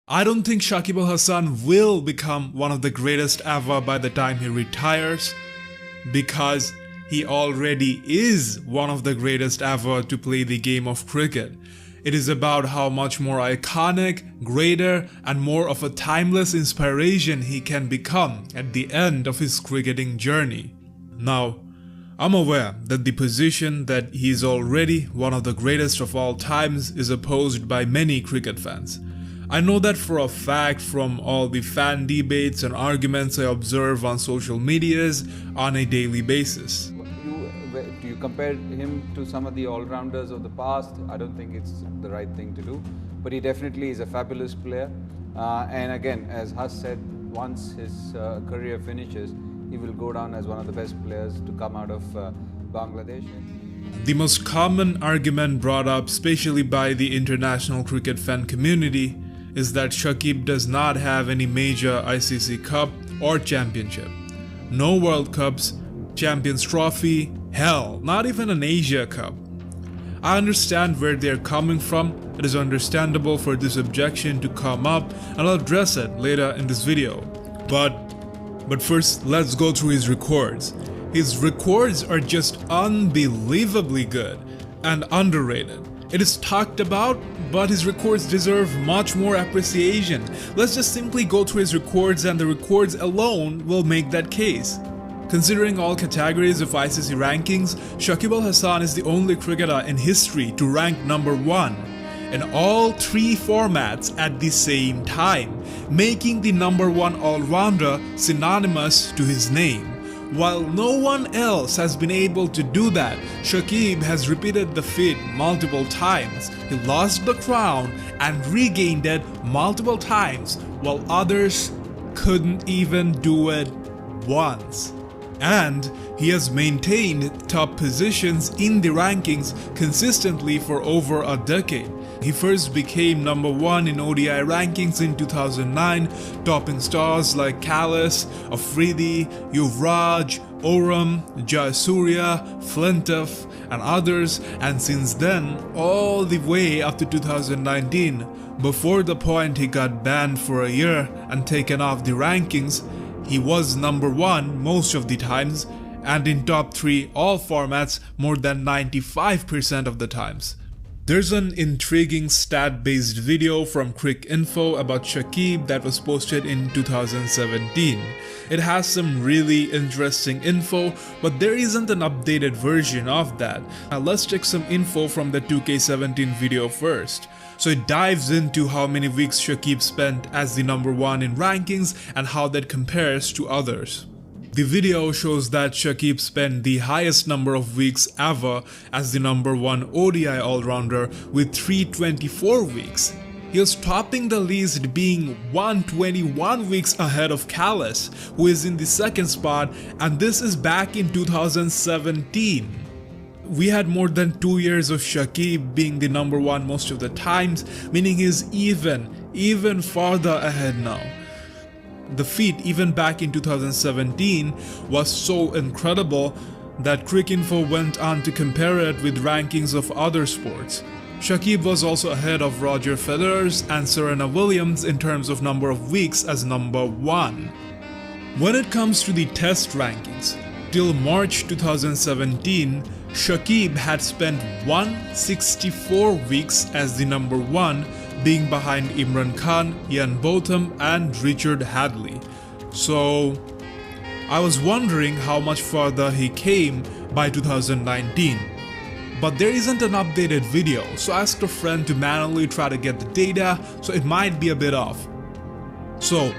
I don't think Shakib Al Hasan will become one of the greatest ever by the time he retires, because he already is one of the greatest ever to play the game of cricket. It is about how much more iconic, greater, and more of a timeless inspiration he can become at the end of his cricketing journey. Now, I'm aware that the position that he is already one of the greatest of all times is opposed by many cricket fans. I know that for a fact from all the fan debates and arguments I observe on social medias on a daily basis. Do you compare him to some of the all-rounders of the past? I don't think it's the right thing to do, but he definitely is a fabulous player. And again, as Has said, once his career finishes, he will go down as one of the best players to come out of Bangladesh. The most common argument brought up, especially by the international cricket fan community, is that Shakib does not have any major ICC Cup or championship. No World Cups, Champions Trophy, hell, not even an Asia Cup. I understand where they're coming from. It is understandable for this objection to come up, and I'll address it later in this video. But first, let's go through his records. His records are just unbelievably good and underrated. It is talked about, but his records deserve much more appreciation. Let's just simply go through his records, and the records alone will make that case. Considering all categories of ICC rankings, Shakib Al Hasan is the only cricketer in history to rank number 1 in all 3 formats at the same time, making the number 1 all-rounder synonymous to his name. While no one else has been able to do that, Shakib has repeated the feat multiple times. He lost the crown and regained it multiple times, while others couldn't even do it once. And he has maintained top positions in the rankings consistently for over a decade. He first became number 1 in ODI rankings in 2009, topping stars like Kallis, Afridi, Yuvraj, Oram, Jayasuriya, Flintoff, and others, and since then all the way up to 2019, before the point he got banned for a year and taken off the rankings. He was number 1 most of the times, and in top 3 all formats more than 95% of the times. There's an intriguing stat-based video from Cricinfo about Shakib that was posted in 2017. It has some really interesting info, but there isn't an updated version of that. Now let's check some info from the 2K17 video first. So it dives into how many weeks Shakib spent as the number 1 in rankings and how that compares to others. The video shows that Shakib spent the highest number of weeks ever as the number 1 ODI all-rounder with 324 weeks. He was topping the list, being 121 weeks ahead of Kallis, who is in the second spot, and this is back in 2017. We had more than 2 years of Shakib being the number 1 most of the times, meaning he's even farther ahead now. The feat even back in 2017 was so incredible that Cricinfo went on to compare it with rankings of other sports. Shakib was also ahead of Roger Federer's and Serena Williams in terms of number of weeks as number 1. When it comes to the test rankings, till March 2017, Shakib had spent 164 weeks as the number 1, being behind Imran Khan, Ian Botham, and Richard Hadlee. So I was wondering how much further he came by 2019. But there isn't an updated video, so I asked a friend to manually try to get the data, so it might be a bit off. So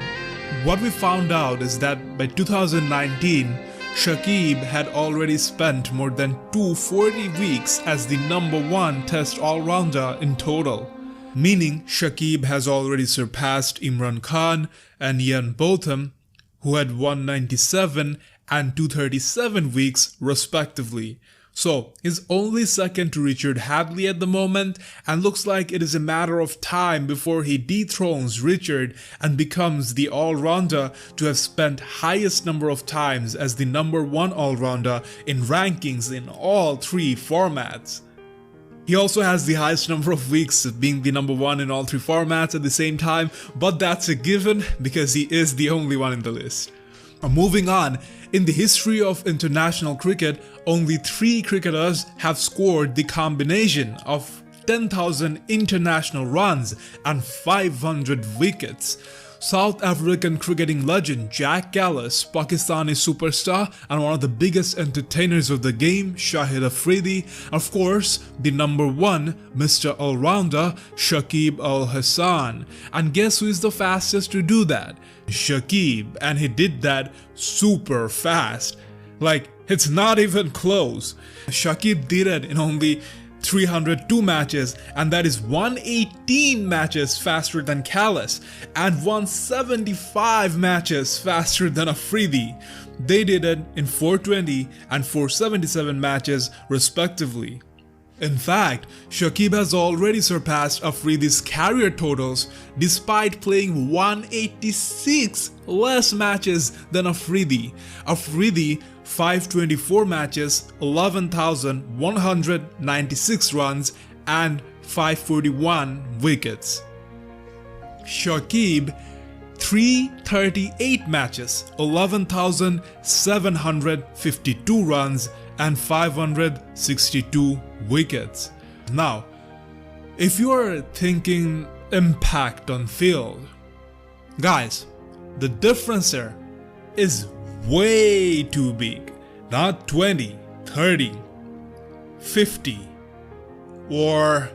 what we found out is that by 2019, Shakib had already spent more than 240 weeks as the number 1 test all-rounder in total. Meaning Shakib has already surpassed Imran Khan and Ian Botham, who had 197 and 237 weeks respectively. So he's only second to Richard Hadlee at the moment, and looks like it is a matter of time before he dethrones Richard and becomes the all-rounder to have spent highest number of times as the number 1 all-rounder in rankings in all 3 formats. He also has the highest number of weeks, being the number one in all three formats at the same time, but that's a given because he is the only one in the list. Moving on, in the history of international cricket, only 3 cricketers have scored the combination of 10,000 international runs and 500 wickets. South African cricketing legend Jacques Kallis, Pakistani superstar and one of the biggest entertainers of the game, Shahid Afridi, and of course the number one Mr. Allrounder, Shakib Al Hasan. And guess who is the fastest to do that? Shakib, and he did that super fast. Like, it's not even close. Shakib did it in only 302 matches, and that is 118 matches faster than Kallis and 175 matches faster than Afridi. They did it in 420 and 477 matches respectively. In fact, Shakib has already surpassed Afridi's career totals despite playing 186 less matches than Afridi. Afridi 524 matches, 11,196 runs and 541 wickets. Shakib 338 matches, 11,752 runs and 562 wickets. Now, if you are thinking impact on field, guys, the difference here is way too big. Not 20, 30, 50 or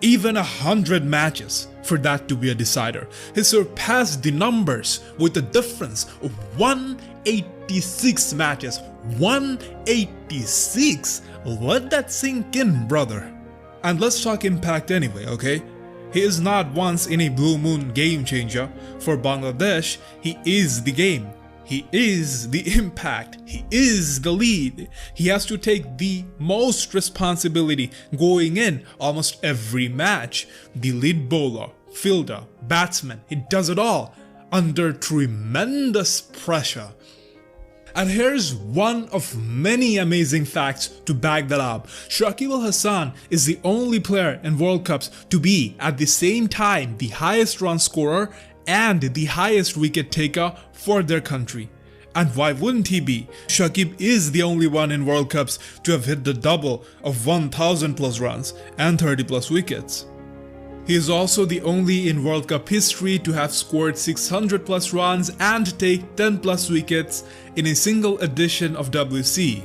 even 100 matches for that to be a decider. He surpassed the numbers with a difference of 186 matches. 186! Let that sink in, brother. And let's talk impact anyway, okay? He is not once in a blue moon game changer. For Bangladesh, he is the game. He is the impact. He is the lead. He has to take the most responsibility going in almost every match. The lead bowler, fielder, batsman, he does it all under tremendous pressure. And here's one of many amazing facts to back that up. Shakib Al Hasan is the only player in World Cups to be at the same time the highest run scorer and the highest wicket taker for their country. And why wouldn't he be? Shakib is the only one in World Cups to have hit the double of 1,000 plus runs and 30 plus wickets. He is also the only in World Cup history to have scored 600 plus runs and take 10 plus wickets in a single edition of WC.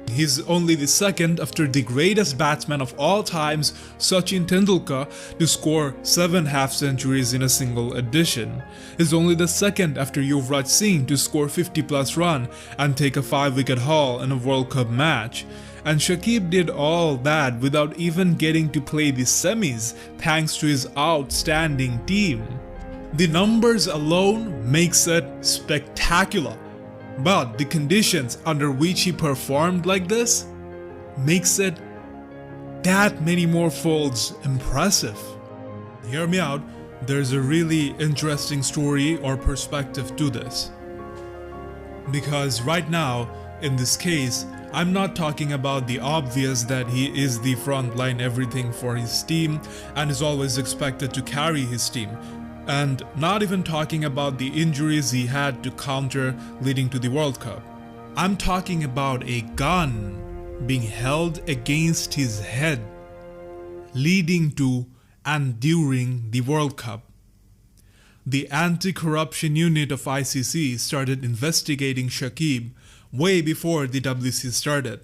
He's only the second after the greatest batsman of all times, Sachin Tendulkar, to score 7 half-centuries in a single edition. He's only the second after Yuvraj Singh to score 50 plus run and take a 5-wicket haul in a World Cup match. And Shakib did all that without even getting to play the semis thanks to his outstanding team. The numbers alone makes it spectacular. But the conditions under which he performed like this makes it that many more folds impressive. Hear me out, there's a really interesting story or perspective to this. Because right now, in this case, I'm not talking about the obvious that he is the frontline everything for his team and is always expected to carry his team. And not even talking about the injuries he had to counter leading to the World Cup. I'm talking about a gun being held against his head leading to and during the World Cup. The anti-corruption unit of ICC started investigating Shakib way before the WC started.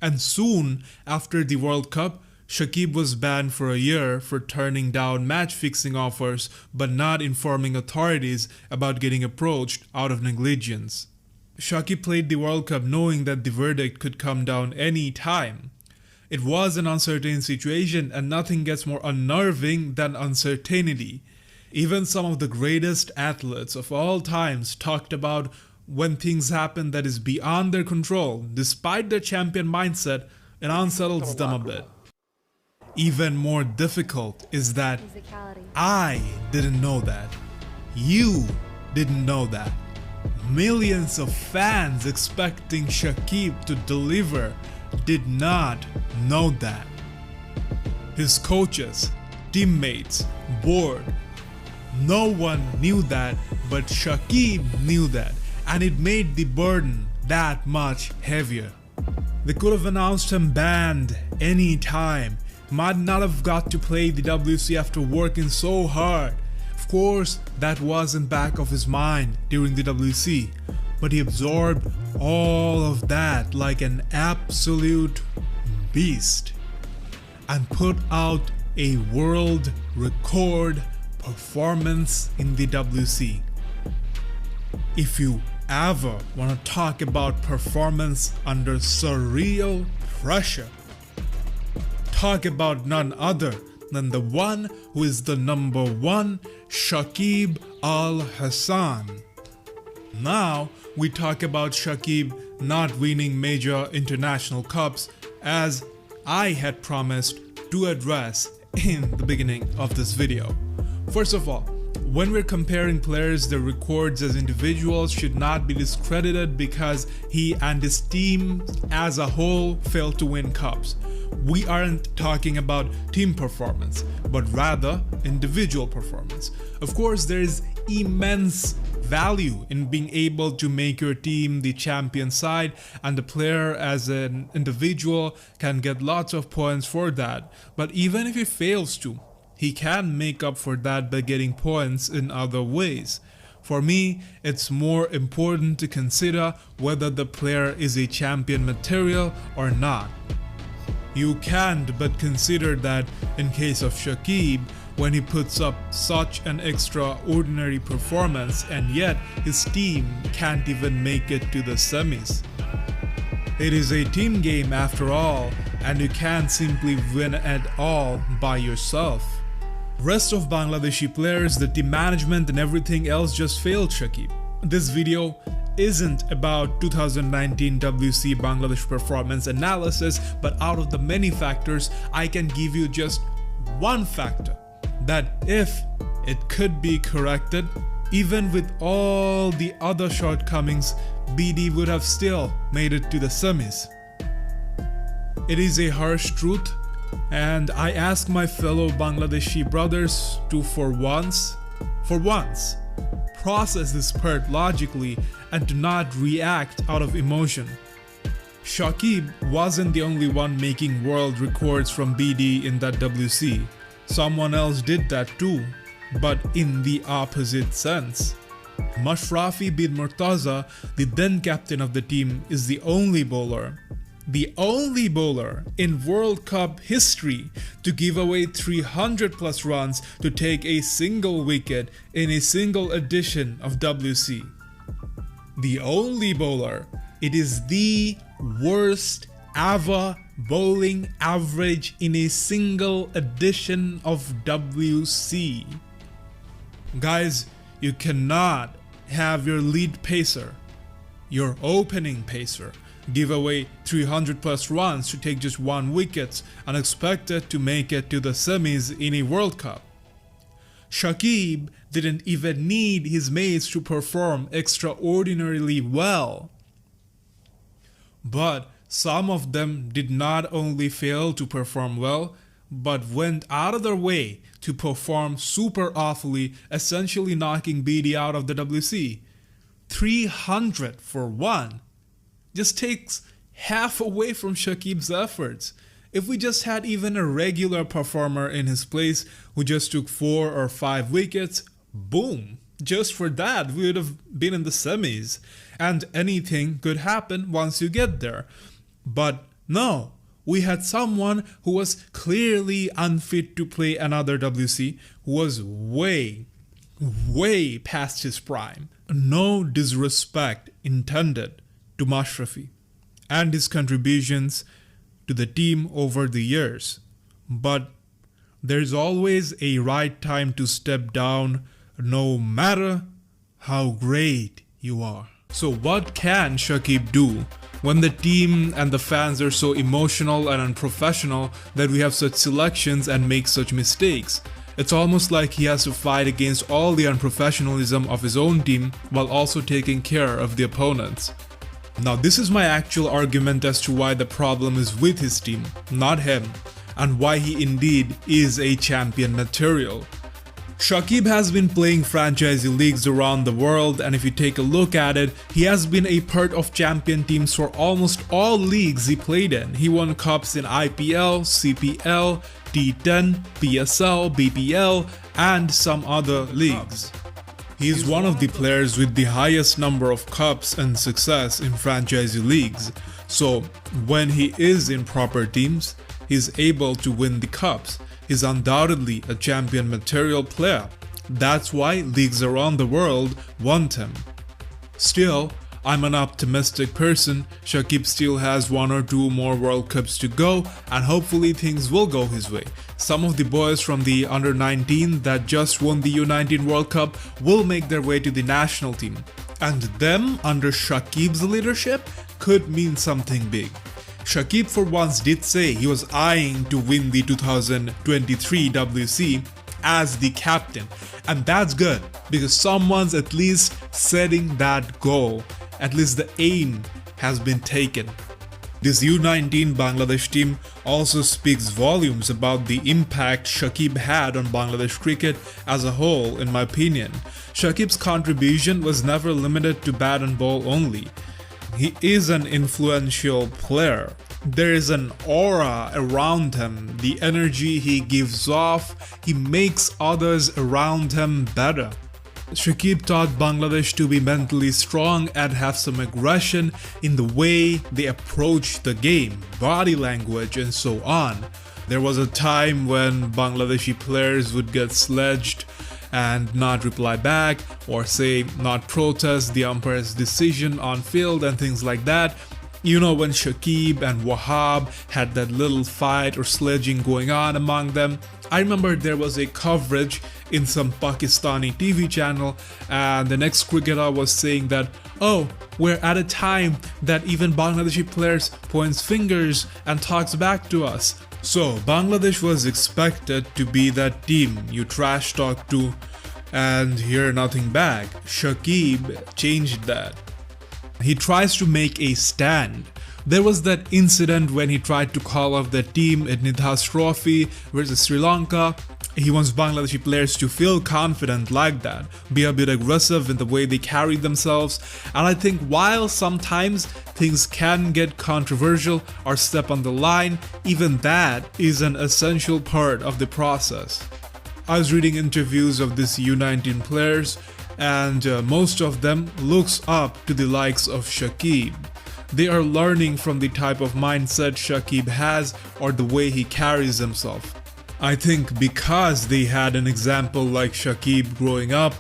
And soon after the World Cup, Shakib was banned for a year for turning down match-fixing offers but not informing authorities about getting approached out of negligence. Shakib played the World Cup knowing that the verdict could come down any time. It was an uncertain situation and nothing gets more unnerving than uncertainty. Even some of the greatest athletes of all times talked about when things happen that is beyond their control, despite their champion mindset, it unsettles them a bit. Even more difficult is that I didn't know that. You didn't know that. Millions of fans expecting Shakib to deliver did not know that. his coaches, teammates, board. No one knew that, but Shakib knew that, and it made the burden that much heavier. They could have announced him banned any time. Might not have got to play the WC after working so hard. Of course, that was in back of his mind during the WC, but he absorbed all of that like an absolute beast and put out a world record performance in the WC. If you ever want to talk about performance under surreal pressure, talk about none other than the one who is the number one, Shakib Al Hasan. Now we talk about Shakib not winning major international cups, as I had promised to address in the beginning of this video. First of all, when we're comparing players, their records as individuals should not be discredited because he and his team as a whole failed to win cups. We aren't talking about team performance, but rather individual performance. Of course, there is immense value in being able to make your team the champion side, and the player as an individual can get lots of points for that. But even if he fails to, he can make up for that by getting points in other ways. For me, it's more important to consider whether the player is a champion material or not. You can't but consider that in case of Shakib, when he puts up such an extraordinary performance and yet his team can't even make it to the semis. It is a team game after all, and you can't simply win at all by yourself. Rest of Bangladeshi players, the team management and everything else just failed Shakib. This video isn't about 2019 WC Bangladesh performance analysis, but out of the many factors, I can give you just one factor that if it could be corrected, even with all the other shortcomings, BD would have still made it to the semis. It is a harsh truth, and I ask my fellow Bangladeshi brothers to for once, process this part logically and do not react out of emotion. Shakib wasn't the only one making world records from BD in that WC. Someone else did that too, but in the opposite sense. Mashrafi bin Murtaza, the then captain of the team, is the only bowler in World Cup history to give away 300 plus runs to take a single wicket in a single edition of WC. The only bowler. It is the worst ever bowling average in a single edition of WC. Guys, you cannot have your lead pacer, your opening pacer, give away 300 plus runs to take just one wicket and expect it to make it to the semis in a World Cup. Shakib didn't even need his mates to perform extraordinarily well. But some of them did not only fail to perform well, but went out of their way to perform super awfully, essentially knocking BD out of the WC. 300 for one just takes half away from Shakib's efforts. If we just had even a regular performer in his place who just took 4 or 5 wickets, boom, just for that we would have been in the semis, and anything could happen once you get there. But no, we had someone who was clearly unfit to play another WC, who was way past his prime. No disrespect intended to Mashrafi and his contributions to the team over the years, but there's always a right time to step down, no matter how great you are. So what can Shakib do when the team and the fans are so emotional and unprofessional that we have such selections and make such mistakes? It's almost like he has to fight against all the unprofessionalism of his own team while also taking care of the opponents. Now this is my actual argument as to why the problem is with his team, not him. and why he indeed is a champion material. Shakib has been playing franchisee leagues around the world, and if you take a look at it, he has been a part of champion teams for almost all leagues he played in. He won cups in IPL, CPL, T10, PSL, BPL, and some other leagues. He is one of the players with the highest number of cups and success in franchisee leagues. So when he is in proper teams, he's able to win the cups. He's undoubtedly a champion material player. That's why leagues around the world want him. Still, I'm an optimistic person. Shakib still has 1 or 2 more World Cups to go, and hopefully things will go his way. Some of the boys from the under-19 that just won the U19 World Cup will make their way to the national team, and them under Shakib's leadership could mean something big. Shakib for once did say he was eyeing to win the 2023 WC as the captain, and that's good because someone's at least setting that goal. At least the aim has been taken. This U19 Bangladesh team also speaks volumes about the impact Shakib had on Bangladesh cricket as a whole, in my opinion. Shakib's contribution was never limited to bat and ball only. He is an influential player. There is an aura around him, the energy he gives off, he makes others around him better. Shakib taught Bangladesh to be mentally strong and have some aggression in the way they approach the game, body language, and so on. There was a time when Bangladeshi players would get sledged and not reply back, or say not protest the umpire's decision on field and things like that. You know, when Shakib and Wahab had that little fight or sledging going on among them. I remember there was a coverage in some Pakistani TV channel, and the next cricketer was saying that, oh, we're at a time that even Bangladeshi players points fingers and talks back to us. So Bangladesh was expected to be that team you trash talk to and hear nothing back. Shakib changed that. He tries to make a stand. There was that incident when he tried to call off the team at Nidhas Trophy versus Sri Lanka. He wants Bangladeshi players to feel confident like that, be a bit aggressive in the way they carry themselves, and I think while sometimes things can get controversial or step on the line, even that is an essential part of the process. I was reading interviews of these U19 players, and most of them looks up to the likes of Shakib. They are learning from the type of mindset Shakib has or the way he carries himself. I think because they had an example like Shakib growing up,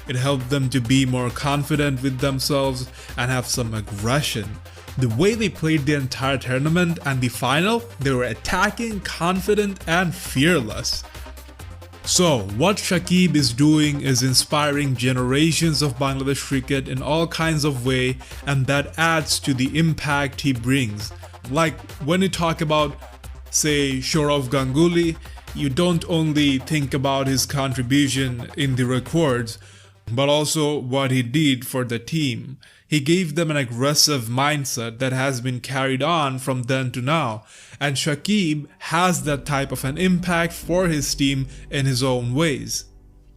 it helped them to be more confident with themselves and have some aggression. The way they played the entire tournament and the final, they were attacking, confident and fearless. So what Shakib is doing is inspiring generations of Bangladesh cricket in all kinds of ways, and that adds to the impact he brings. Like when you talk about, say, Sourav Ganguly, you don't only think about his contribution in the records, but also what he did for the team. He gave them an aggressive mindset that has been carried on from then to now, and Shakib has that type of an impact for his team in his own ways.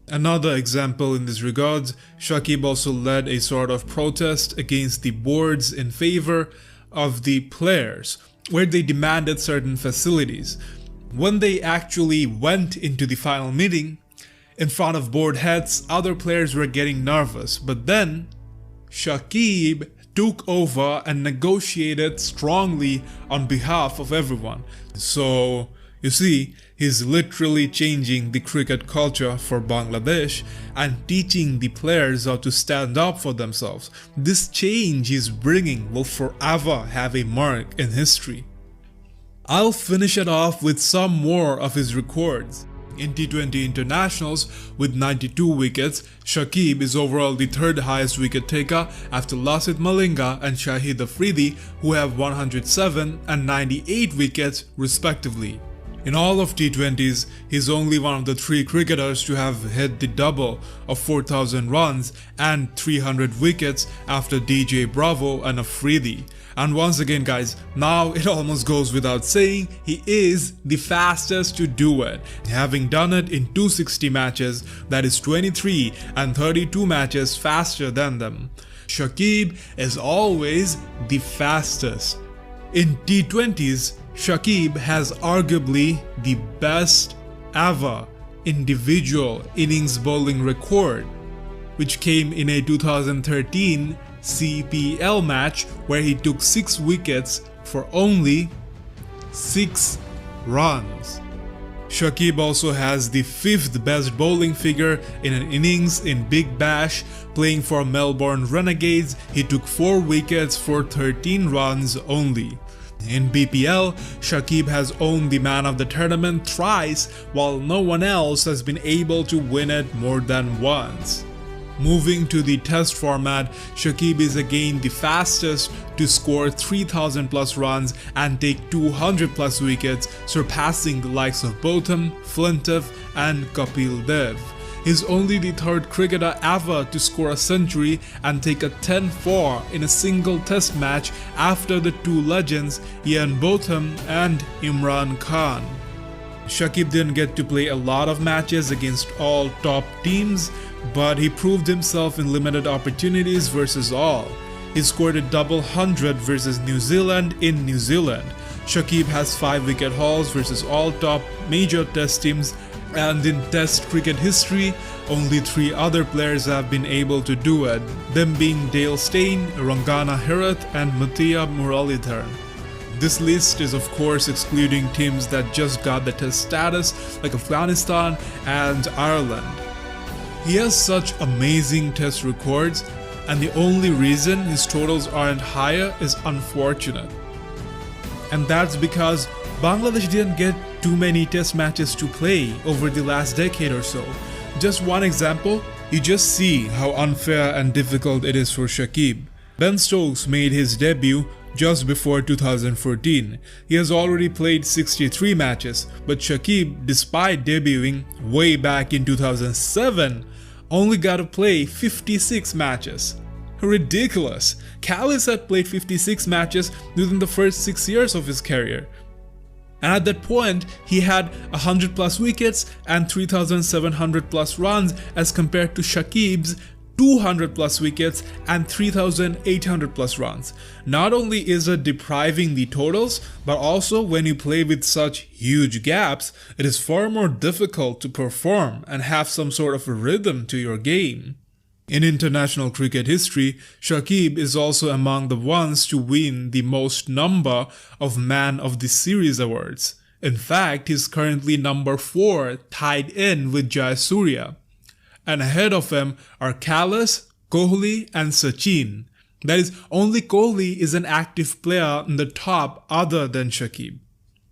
Another example in this regard, Shakib also led a sort of protest against the boards in favor of the players, where they demanded certain facilities. When they actually went into the final meeting, in front of board heads, other players were getting nervous, but then Shakib took over and negotiated strongly on behalf of everyone. So, you see, he's literally changing the cricket culture for Bangladesh and teaching the players how to stand up for themselves. This change he's bringing will forever have a mark in history. I'll finish it off with some more of his records. In T20 internationals, with 92 wickets, Shakib is overall the third highest wicket taker after Lasith Malinga and Shahid Afridi, who have 107 and 98 wickets respectively. In all of T20s, he's only one of the 3 cricketers to have hit the double of 4,000 runs and 300 wickets after DJ Bravo and Afridi. And once again guys, now it almost goes without saying, he is the fastest to do it, having done it in 260 matches, that is 23 and 32 matches faster than them. Shakib is always the fastest. In T20s, Shakib has arguably the best ever individual innings bowling record, which came in a 2013 CPL match where he took 6 wickets for only 6 runs. Shakib also has the 5th best bowling figure in an innings in Big Bash. Playing for Melbourne Renegades, he took 4 wickets for 13 runs only. In BPL, Shakib has owned the man of the tournament thrice, while no one else has been able to win it more than once. Moving to the test format, Shakib is again the fastest to score 3,000 plus runs and take 200 plus wickets, surpassing the likes of Botham, Flintoff and Kapil Dev. He's only the 3rd cricketer ever to score a century and take a 10-4 in a single test match after the 2 legends Ian Botham and Imran Khan. Shakib didn't get to play a lot of matches against all top teams, but he proved himself in limited opportunities versus all. He scored a double 100 versus New Zealand in New Zealand. Shakib has 5 wicket hauls versus all top major test teams, and in test cricket history, only 3 other players have been able to do it, them being Dale Steyn, Rangana Herath and Muttiah Muralitharan. This list is of course excluding teams that just got the test status like Afghanistan and Ireland. He has such amazing test records, and the only reason his totals aren't higher is unfortunate. And that's because Bangladesh didn't get too many test matches to play over the last decade or so. Just one example, you just see how unfair and difficult it is for Shakib. Ben Stokes made his debut just before 2014. He has already played 63 matches, but Shakib, despite debuting way back in 2007, only got to play 56 matches. Ridiculous! Kallis had played 56 matches within the first 6 years of his career. And at that point, he had 100 plus wickets and 3,700 plus runs as compared to Shakib's 200 plus wickets and 3,800 plus runs. Not only is it depriving the totals, but also when you play with such huge gaps, it is far more difficult to perform and have some sort of a rhythm to your game. In international cricket history, Shakib is also among the ones to win the most number of Man of the Series awards. In fact, he's currently number 4, tied in with Jayasuriya. And ahead of him are Kallis, Kohli and Sachin. That is, only Kohli is an active player in the top other than Shakib.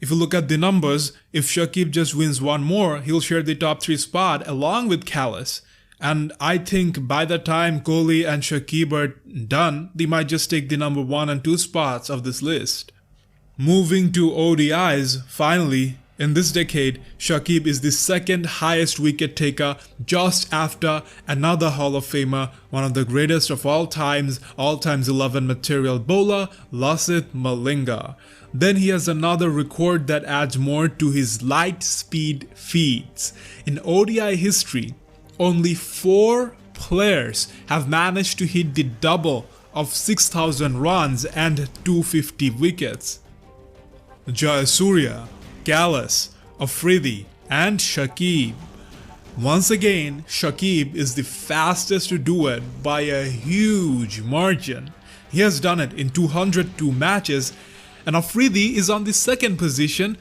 If you look at the numbers, if Shakib just wins one more, he'll share the top 3 spot along with Kallis. And I think by the time Kohli and Shakib are done, they might just take the number 1 and 2 spots of this list. Moving to ODIs, finally, in this decade, Shakib is the 2nd highest wicket taker just after another Hall of Famer, one of the greatest of all times 11 material bowler, Lasith Malinga. Then he has another record that adds more to his light speed feats. In ODI history, only 4 players have managed to hit the double of 6,000 runs and 250 wickets. Jayasuriya, Kallis, Afridi and Shakib. Once again, Shakib is the fastest to do it by a huge margin. He has done it in 202 matches, and Afridi is on the 2nd position,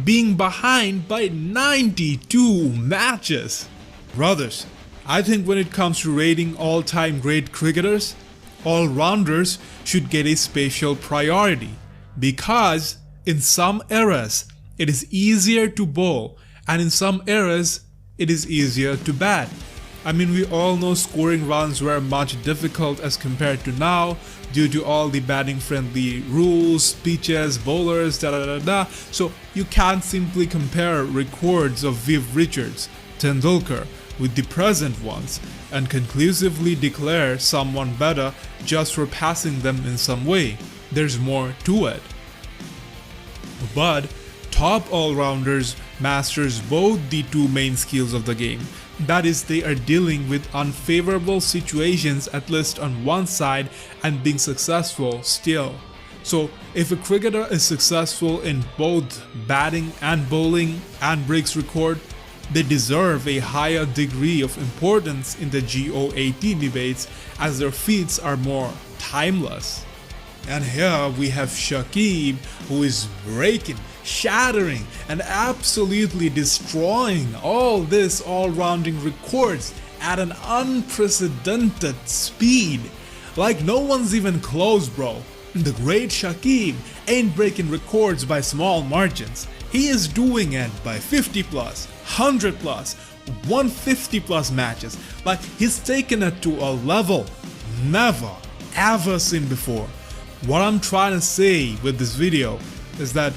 being behind by 92 matches. Brothers, I think when it comes to rating all-time great cricketers, all-rounders should get a special priority, because in some eras it is easier to bowl and in some eras it is easier to bat. I mean, we all know scoring runs were much difficult as compared to now due to all the batting friendly rules, pitches, bowlers, So you can't simply compare records of Viv Richards, Tendulkar with the present ones and conclusively declare someone better just for passing them in some way. There's more to it. But top all-rounders masters both the two main skills of the game. That is, they are dealing with unfavorable situations at least on one side and being successful still. So if a cricketer is successful in both batting and bowling and breaks record, they deserve a higher degree of importance in the GO18 debates as their feats are more timeless. And here we have Shakib, who is breaking, shattering, and absolutely destroying all this all-rounding records at an unprecedented speed. Like no one's even close, bro. The great Shakib ain't breaking records by small margins. He is doing it by 50 plus, 100 plus, 150 plus matches. Like he's taken it to a level never ever seen before. What I'm trying to say with this video is that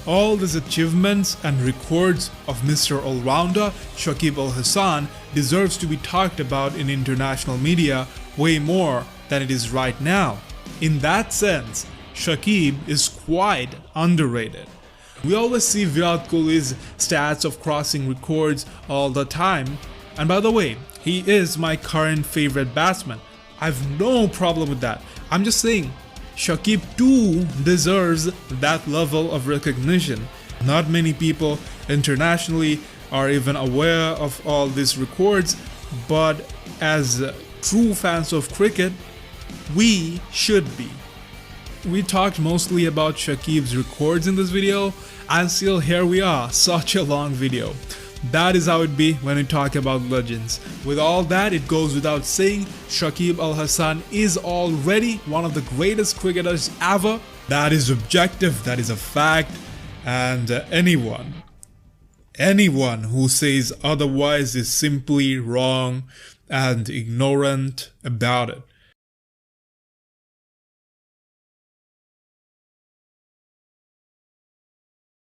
all these achievements and records of Mr. All-Rounder Shakib Al Hasan deserves to be talked about in international media way more than it is right now. In that sense, Shakib is quite underrated. We always see Virat Kohli's stats of crossing records all the time, and by the way, he is my current favorite batsman. I've no problem with that. I'm just saying, Shakib too deserves that level of recognition. Not many people internationally are even aware of all these records, but as true fans of cricket, we should be. We talked mostly about Shakib's records in this video, and still here we are, such a long video. That is how it be when we talk about legends. With all that, it goes without saying, Shakib Al Hasan is already one of the greatest cricketers ever. That is objective, that is a fact, and anyone who says otherwise is simply wrong and ignorant about it.